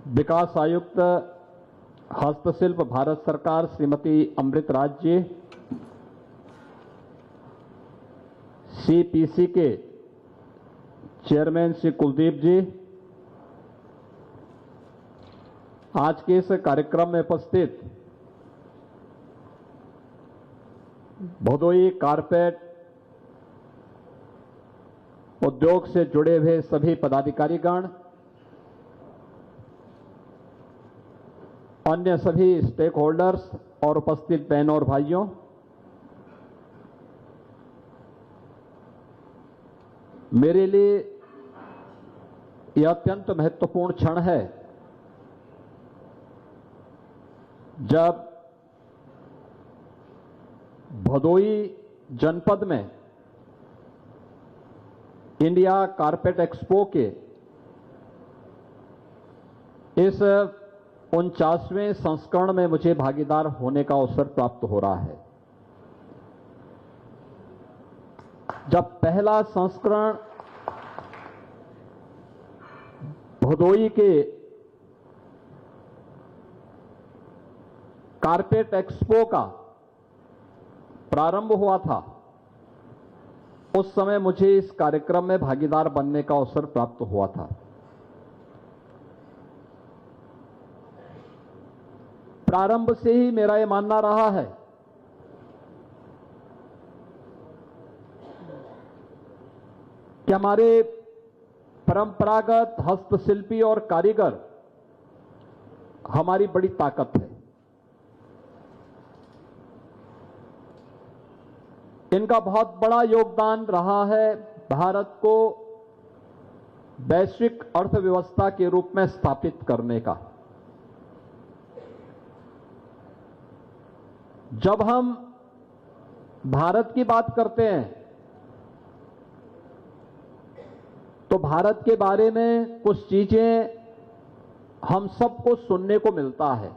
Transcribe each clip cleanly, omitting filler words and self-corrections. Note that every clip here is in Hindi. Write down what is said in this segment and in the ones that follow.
विकास आयुक्त हस्तशिल्प भारत सरकार श्रीमती अमृत राज जी, सीपीसी के चेयरमैन श्री कुलदीप जी, आज के इस कार्यक्रम में उपस्थित भदोई कारपेट उद्योग से जुड़े हुए सभी पदाधिकारीगण, अन्य सभी स्टेक होल्डर्स और उपस्थित बहनों और भाइयों, मेरे लिए यह अत्यंत महत्वपूर्ण क्षण है जब भदोई जनपद में इंडिया कारपेट एक्सपो के इस 49वें संस्करण में मुझे भागीदार होने का अवसर प्राप्त हो रहा है। जब पहला संस्करण भदोई के कारपेट एक्सपो का प्रारंभ हुआ था, उस समय मुझे इस कार्यक्रम में भागीदार बनने का अवसर प्राप्त हुआ था। प्रारंभ से ही मेरा यह मानना रहा है कि हमारे परंपरागत हस्तशिल्पी और कारीगर हमारी बड़ी ताकत है। इनका बहुत बड़ा योगदान रहा है भारत को वैश्विक अर्थव्यवस्था के रूप में स्थापित करने का। जब हम भारत की बात करते हैं तो भारत के बारे में कुछ चीजें हम सबको सुनने को मिलता है,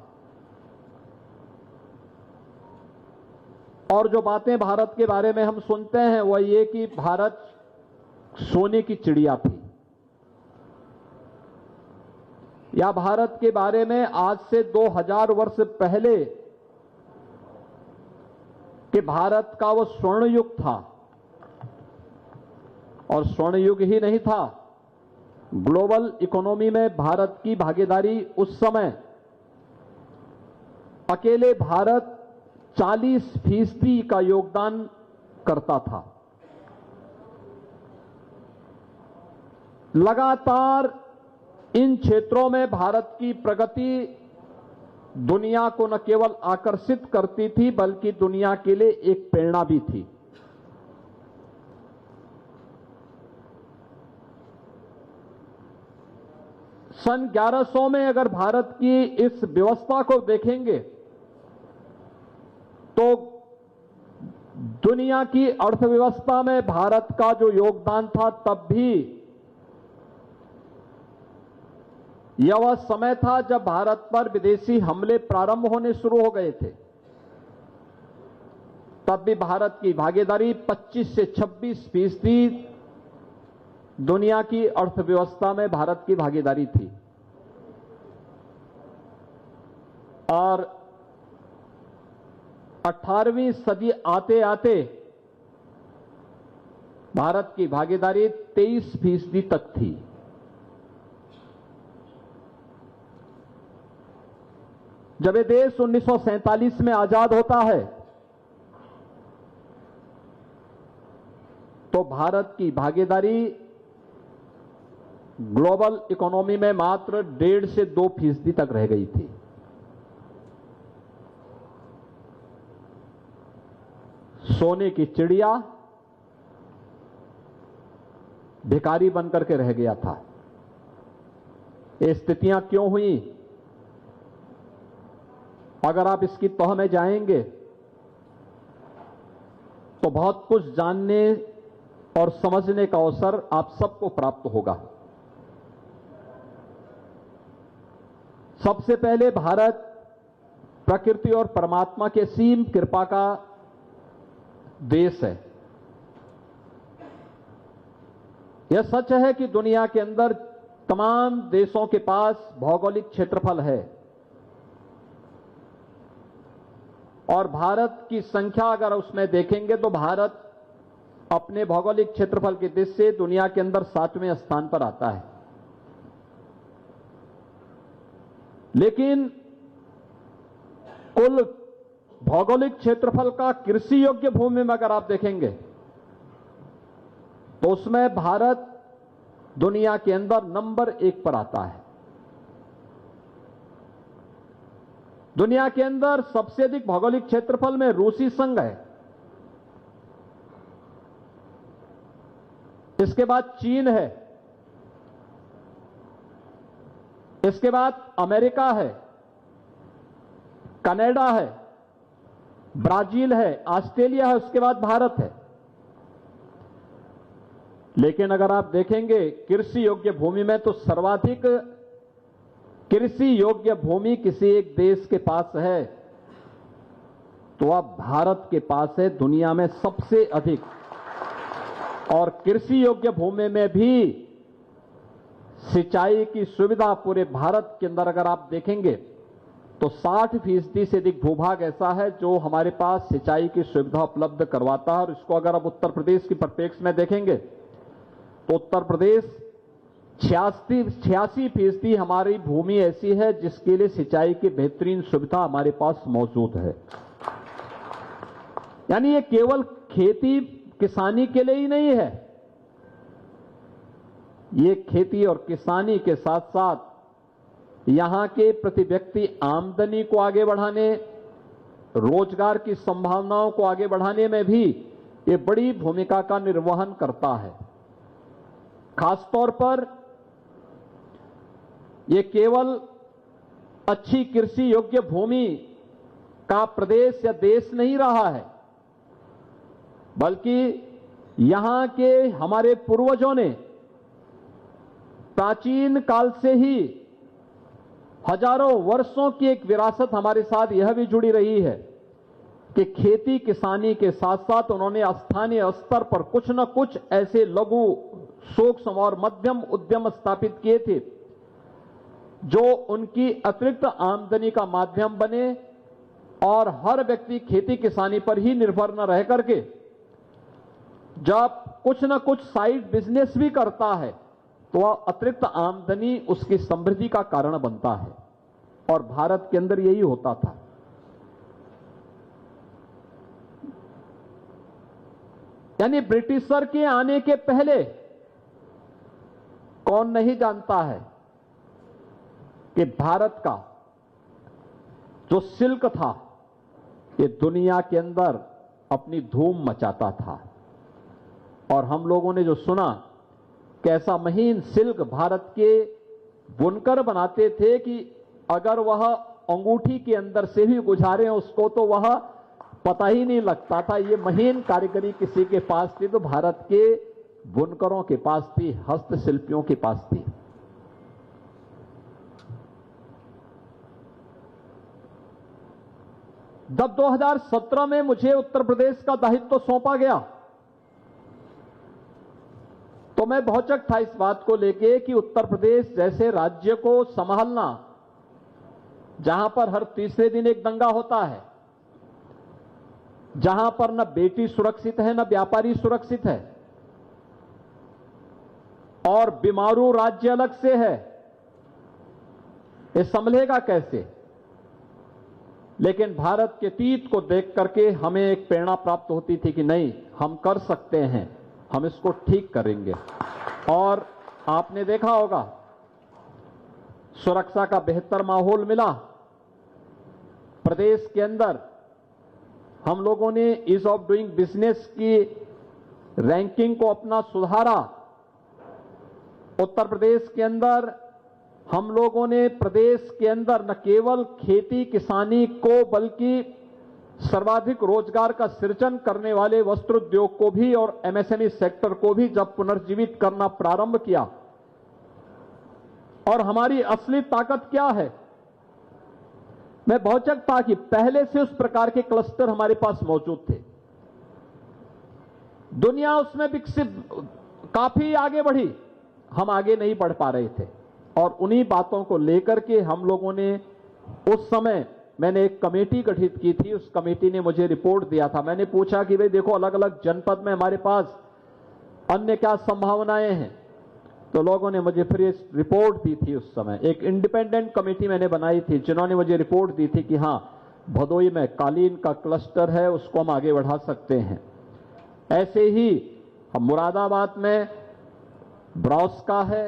और जो बातें भारत के बारे में हम सुनते हैं वह ये कि भारत सोने की चिड़िया थी, या भारत के बारे में आज से 2000 वर्ष पहले कि भारत का वो स्वर्ण युग था, और स्वर्ण युग ही नहीं था, ग्लोबल इकोनॉमी में भारत की भागीदारी उस समय अकेले भारत 40% का योगदान करता था। लगातार इन क्षेत्रों में भारत की प्रगति दुनिया को न केवल आकर्षित करती थी बल्कि दुनिया के लिए एक प्रेरणा भी थी। सन 1100 में अगर भारत की इस व्यवस्था को देखेंगे तो दुनिया की अर्थव्यवस्था में भारत का जो योगदान था, तब भी यह वह समय था जब भारत पर विदेशी हमले प्रारंभ होने शुरू हो गए थे। तब भी भारत की भागीदारी 25 से 26% दुनिया की अर्थव्यवस्था में भारत की भागीदारी थी, और 18वीं सदी आते आते भारत की भागीदारी 23% तक थी। जब ये देश 1947 में आजाद होता है तो भारत की भागीदारी ग्लोबल इकोनॉमी में मात्र 1.5 से 2% तक रह गई थी। सोने की चिड़िया भिखारी बनकर के रह गया था। ये स्थितियां क्यों हुई? अगर आप इसकी तह में जाएंगे तो बहुत कुछ जानने और समझने का अवसर आप सबको प्राप्त होगा। सबसे पहले भारत प्रकृति और परमात्मा के असीम कृपा का देश है। यह सच है कि दुनिया के अंदर तमाम देशों के पास भौगोलिक क्षेत्रफल है और भारत की संख्या अगर उसमें देखेंगे तो भारत अपने भौगोलिक क्षेत्रफल की दृष्टि से दुनिया के अंदर 7वें स्थान पर आता है। लेकिन कुल भौगोलिक क्षेत्रफल का कृषि योग्य भूमि में अगर आप देखेंगे तो उसमें भारत दुनिया के अंदर नंबर 1 पर आता है। दुनिया के अंदर सबसे अधिक भौगोलिक क्षेत्रफल में रूसी संघ है, इसके बाद चीन है, इसके बाद अमेरिका है, कनाडा है, ब्राजील है, ऑस्ट्रेलिया है, उसके बाद भारत है। लेकिन अगर आप देखेंगे कृषि योग्य भूमि में तो सर्वाधिक कृषि योग्य भूमि किसी एक देश के पास है तो अब भारत के पास है, दुनिया में सबसे अधिक। और कृषि योग्य भूमि में भी सिंचाई की सुविधा पूरे भारत के अंदर अगर आप देखेंगे तो 60% से अधिक भूभाग ऐसा है जो हमारे पास सिंचाई की सुविधा उपलब्ध करवाता है। और इसको अगर आप उत्तर प्रदेश की परिप्रेक्ष्य में देखेंगे तो उत्तर प्रदेश 86% हमारी भूमि ऐसी है जिसके लिए सिंचाई की बेहतरीन सुविधा हमारे पास मौजूद है। यानी ये केवल खेती किसानी के लिए ही नहीं है, ये खेती और किसानी के साथ साथ यहां के प्रति व्यक्ति आमदनी को आगे बढ़ाने, रोजगार की संभावनाओं को आगे बढ़ाने में भी ये बड़ी भूमिका का निर्वहन करता है। खासतौर पर ये केवल अच्छी कृषि योग्य भूमि का प्रदेश या देश नहीं रहा है, बल्कि यहां के हमारे पूर्वजों ने प्राचीन काल से ही हजारों वर्षों की एक विरासत हमारे साथ यह भी जुड़ी रही है कि खेती किसानी के साथ साथ उन्होंने स्थानीय स्तर पर कुछ न कुछ ऐसे लघु, सूक्ष्म और मध्यम उद्यम स्थापित किए थे जो उनकी अतिरिक्त आमदनी का माध्यम बने और हर व्यक्ति खेती किसानी पर ही निर्भर न रह करके जब कुछ न कुछ साइड बिजनेस भी करता है तो वह अतिरिक्त आमदनी उसकी समृद्धि का कारण बनता है। और भारत के अंदर यही होता था। यानी ब्रिटिशर के आने के पहले कौन नहीं जानता है कि भारत का जो सिल्क था ये दुनिया के अंदर अपनी धूम मचाता था। और हम लोगों ने जो सुना कि ऐसा महीन सिल्क भारत के बुनकर बनाते थे कि अगर वह अंगूठी के अंदर से भी गुजारे उसको तो वह पता ही नहीं लगता था। ये महीन कारीगरी किसी के पास थी तो भारत के बुनकरों के पास थी, हस्तशिल्पियों के पास थी। जब 2017 में मुझे उत्तर प्रदेश का दायित्व सौंपा गया तो मैं भौचक था इस बात को लेके कि उत्तर प्रदेश जैसे राज्य को संभालना, जहां पर हर तीसरे दिन एक दंगा होता है, जहां पर न बेटी सुरक्षित है न व्यापारी सुरक्षित है और बीमारू राज्य अलग से है, ये संभलेगा कैसे। लेकिन भारत के अतीत को देख करके हमें एक प्रेरणा प्राप्त होती थी कि नहीं, हम कर सकते हैं, हम इसको ठीक करेंगे। और आपने देखा होगा सुरक्षा का बेहतर माहौल मिला प्रदेश के अंदर। हम लोगों ने ईज ऑफ डूइंग बिजनेस की रैंकिंग को अपना सुधारा। उत्तर प्रदेश के अंदर हम लोगों ने प्रदेश के अंदर न केवल खेती किसानी को बल्कि सर्वाधिक रोजगार का सृजन करने वाले वस्त्र उद्योग को भी और एमएसएमई सेक्टर को भी जब पुनर्जीवित करना प्रारंभ किया। और हमारी असली ताकत क्या है, मैं भौचक था कि पहले से उस प्रकार के क्लस्टर हमारे पास मौजूद थे। दुनिया उसमें विकसित काफी आगे बढ़ी, हम आगे नहीं बढ़ पा रहे थे। और उन्हीं बातों को लेकर के हम लोगों ने उस समय मैंने एक कमेटी गठित की थी। उस कमेटी ने मुझे रिपोर्ट दिया था। मैंने पूछा कि भाई देखो, अलग अलग जनपद में हमारे पास अन्य क्या संभावनाएं हैं, तो लोगों ने मुझे फिर इस रिपोर्ट दी थी। उस समय एक इंडिपेंडेंट कमेटी मैंने बनाई थी, जिन्होंने मुझे रिपोर्ट दी थी कि हां, भदोई में कालीन का क्लस्टर है, उसको हम आगे बढ़ा सकते हैं। ऐसे ही हम मुरादाबाद में ब्रॉस का है,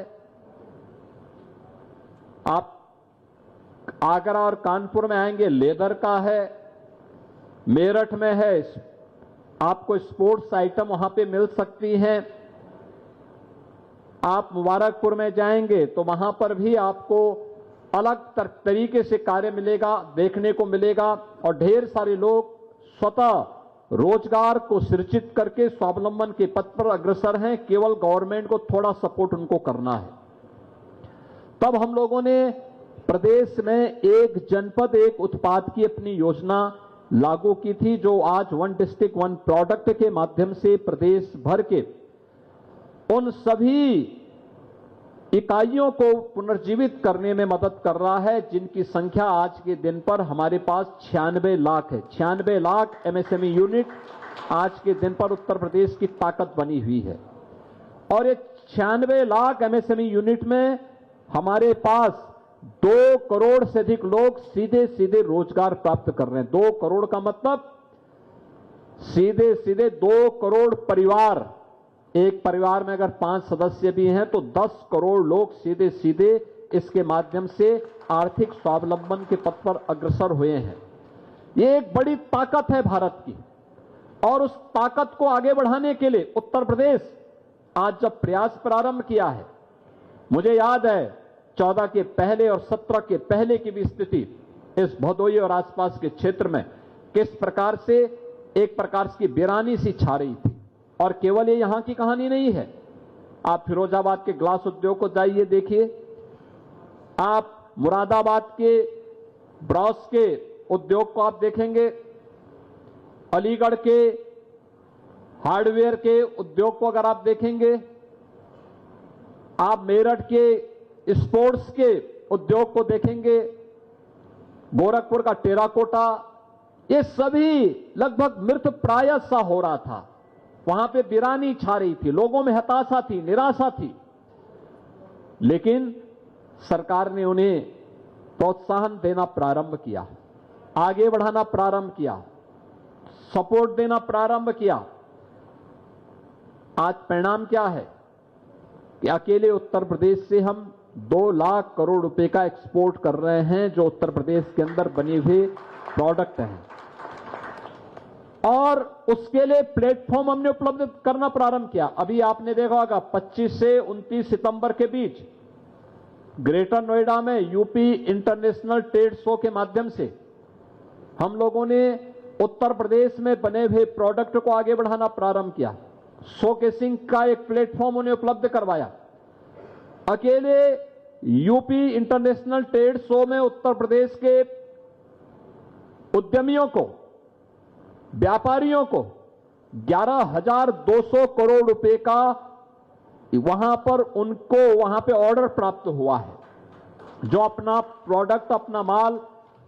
आप आगरा और कानपुर में आएंगे लेदर का है, मेरठ में है, आपको स्पोर्ट्स आइटम वहां पे मिल सकती हैं। आप मुबारकपुर में जाएंगे तो वहां पर भी आपको अलग तरीके से कार्य मिलेगा, देखने को मिलेगा, और ढेर सारे लोग स्वतः रोजगार को सृजित करके स्वावलंबन के पथ पर अग्रसर हैं। केवल गवर्नमेंट को थोड़ा सपोर्ट उनको करना है। तब हम लोगों ने प्रदेश में एक जनपद एक उत्पाद की अपनी योजना लागू की थी, जो आज वन डिस्ट्रिक्ट वन प्रोडक्ट के माध्यम से प्रदेश भर के उन सभी इकाइयों को पुनर्जीवित करने में मदद कर रहा है, जिनकी संख्या आज के दिन पर हमारे पास 96 लाख है। 96 लाख एमएसएमई यूनिट आज के दिन पर उत्तर प्रदेश की ताकत बनी हुई है। और ये 96 लाख एमएसएमई यूनिट में हमारे पास 2 करोड़ से अधिक लोग सीधे सीधे रोजगार प्राप्त कर रहे हैं। 2 करोड़ का मतलब सीधे सीधे 2 करोड़ परिवार, एक परिवार में अगर 5 सदस्य भी हैं तो 10 करोड़ लोग सीधे सीधे इसके माध्यम से आर्थिक स्वावलंबन के पथ पर अग्रसर हुए हैं। ये एक बड़ी ताकत है भारत की, और उस ताकत को आगे बढ़ाने के लिए उत्तर प्रदेश आज जब प्रयास प्रारंभ किया है, मुझे याद है 14 के पहले और 17 के पहले की भी स्थिति इस भदोई और आसपास के क्षेत्र में किस प्रकार से एक प्रकार की वीरानी सी छा रही थी। और केवल ये यहां की कहानी नहीं है, आप फिरोजाबाद के ग्लास उद्योग को जाइए देखिए, आप मुरादाबाद के ब्रॉस के उद्योग को आप देखेंगे, अलीगढ़ के हार्डवेयर के उद्योग को अगर आप देखेंगे, आप मेरठ के स्पोर्ट्स के उद्योग को देखेंगे, गोरखपुर का टेराकोटा, ये सभी लगभग मृत प्राय सा हो रहा था। वहां पे वीरानी छा रही थी, लोगों में हताशा थी, निराशा थी, लेकिन सरकार ने उन्हें प्रोत्साहन देना प्रारंभ किया, आगे बढ़ाना प्रारंभ किया, सपोर्ट देना प्रारंभ किया। आज परिणाम क्या है कि अकेले उत्तर प्रदेश से हम 2 लाख करोड़ रुपए का एक्सपोर्ट कर रहे हैं, जो उत्तर प्रदेश के अंदर बने हुए प्रोडक्ट हैं, और उसके लिए प्लेटफॉर्म हमने उपलब्ध करना प्रारंभ किया। अभी आपने देखा होगा 25 से 29 सितंबर के बीच ग्रेटर नोएडा में यूपी इंटरनेशनल ट्रेड शो के माध्यम से हम लोगों ने उत्तर प्रदेश में बने हुए प्रोडक्ट को आगे बढ़ाना प्रारंभ किया। शोकेसिंग का एक प्लेटफॉर्म उन्हें उपलब्ध करवाया। अकेले यूपी इंटरनेशनल ट्रेड शो में उत्तर प्रदेश के उद्यमियों को, व्यापारियों को 11,200 करोड़ रुपए का वहां पर उनको वहां पे ऑर्डर प्राप्त हुआ है, जो अपना प्रोडक्ट, अपना माल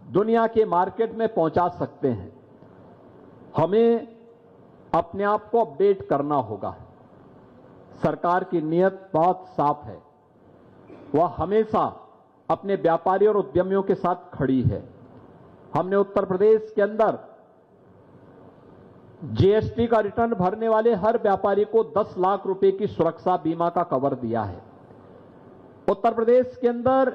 दुनिया के मार्केट में पहुंचा सकते हैं। हमें अपने आप को अपडेट करना होगा। सरकार की नीयत बहुत साफ है, वह हमेशा अपने व्यापारी और उद्यमियों के साथ खड़ी है। हमने उत्तर प्रदेश के अंदर जीएसटी का रिटर्न भरने वाले हर व्यापारी को 10 लाख रुपए की सुरक्षा बीमा का कवर दिया है। उत्तर प्रदेश के अंदर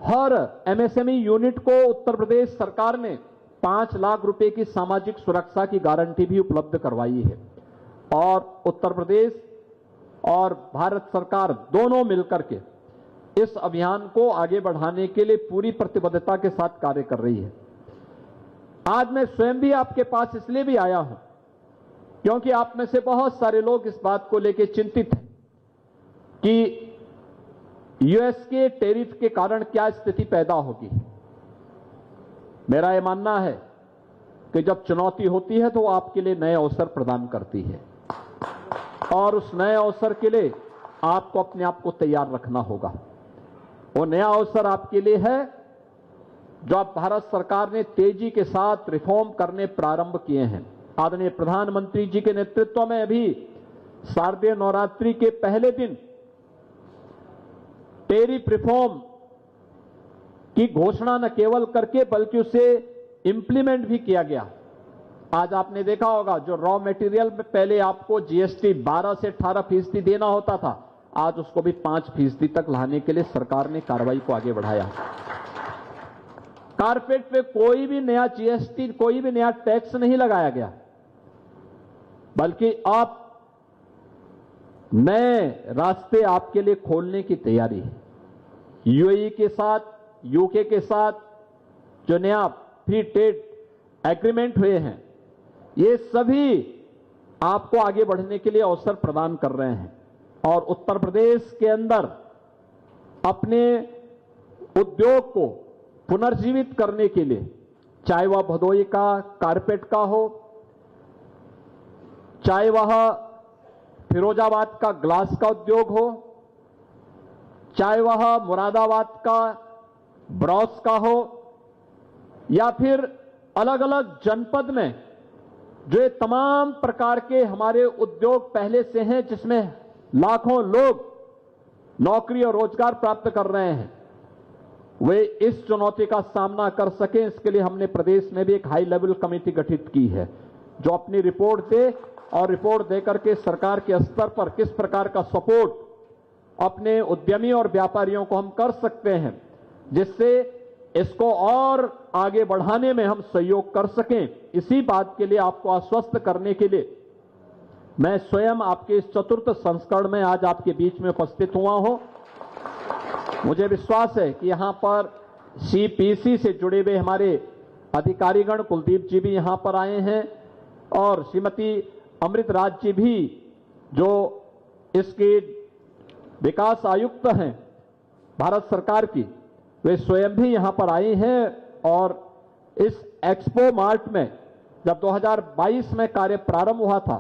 हर एमएसएमई यूनिट को उत्तर प्रदेश सरकार ने 5 लाख रुपए की सामाजिक सुरक्षा की गारंटी भी उपलब्ध करवाई है। और उत्तर प्रदेश और भारत सरकार दोनों मिलकर के इस अभियान को आगे बढ़ाने के लिए पूरी प्रतिबद्धता के साथ कार्य कर रही है। आज मैं स्वयं भी आपके पास इसलिए भी आया हूं क्योंकि आप में से बहुत सारे लोग इस बात को लेकर चिंतित हैं कि यूएस के टैरिफ के कारण क्या स्थिति पैदा होगी। मेरा यह मानना है कि जब चुनौती होती है तो वो आपके लिए नए अवसर प्रदान करती है, और उस नए अवसर के लिए आपको अपने आप को तैयार रखना होगा। वो नया अवसर आपके लिए है जो अब भारत सरकार ने तेजी के साथ रिफॉर्म करने प्रारंभ किए हैं। आदरणीय प्रधानमंत्री जी के नेतृत्व में अभी शारदीय नवरात्रि के पहले दिन टैरिफ रिफॉर्म की घोषणा न केवल करके बल्कि उसे इंप्लीमेंट भी किया गया। आज आपने देखा होगा जो रॉ मटेरियल में पहले आपको जीएसटी 12 से 18% देना होता था, आज उसको भी 5% तक लाने के लिए सरकार ने कार्रवाई को आगे बढ़ाया। कारपेट पे कोई भी नया जीएसटी, कोई भी नया टैक्स नहीं लगाया गया, बल्कि आप नए रास्ते आपके लिए खोलने की तैयारी है। यूएई के साथ, यूके के साथ जो नया फ्री ट्रेड एग्रीमेंट हुए हैं, ये सभी आपको आगे बढ़ने के लिए अवसर प्रदान कर रहे हैं। और उत्तर प्रदेश के अंदर अपने उद्योग को पुनर्जीवित करने के लिए, चाहे वह भदोही का कारपेट का हो, चाहे वह फिरोजाबाद का ग्लास का उद्योग हो, चाहे वह मुरादाबाद का ब्रॉस का हो, या फिर अलग अलग जनपद में जो ये तमाम प्रकार के हमारे उद्योग पहले से हैं, जिसमें लाखों लोग नौकरी और रोजगार प्राप्त कर रहे हैं, वे इस चुनौती का सामना कर सकें, इसके लिए हमने प्रदेश में भी एक हाई लेवल कमेटी गठित की है जो अपनी रिपोर्ट दे और रिपोर्ट देकर के सरकार के स्तर पर किस प्रकार का सपोर्ट अपने उद्यमी और व्यापारियों को हम कर सकते हैं, जिससे इसको और आगे बढ़ाने में हम सहयोग कर सकें। इसी बात के लिए आपको आश्वस्त करने के लिए मैं स्वयं आपके इस चतुर्थ संस्करण में आज आपके बीच में उपस्थित हुआ हूं। मुझे विश्वास है कि यहां पर सीपीसी से जुड़े हुए हमारे अधिकारीगण, कुलदीप जी भी यहां पर आए हैं और श्रीमती अमृत राज जी भी जो इसके विकास आयुक्त हैं भारत सरकार की, वे स्वयं भी यहां पर आई हैं। और इस एक्सपो मार्ट में जब 2022 में कार्य प्रारंभ हुआ था,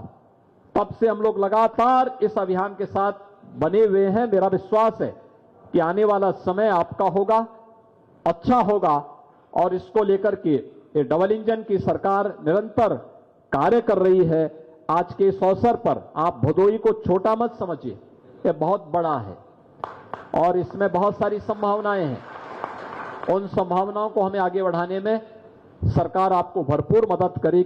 तब से हम लोग लगातार इस अभियान के साथ बने हुए हैं। मेरा विश्वास है कि आने वाला समय आपका होगा, अच्छा होगा, और इसको लेकर के ये डबल इंजन की सरकार निरंतर कार्य कर रही है। आज के इस अवसर पर आप भदोही को छोटा मत समझिए, ये बहुत बड़ा है और इसमें बहुत सारी संभावनाएं हैं। उन संभावनाओं को हमें आगे बढ़ाने में सरकार आपको भरपूर मदद करेगी।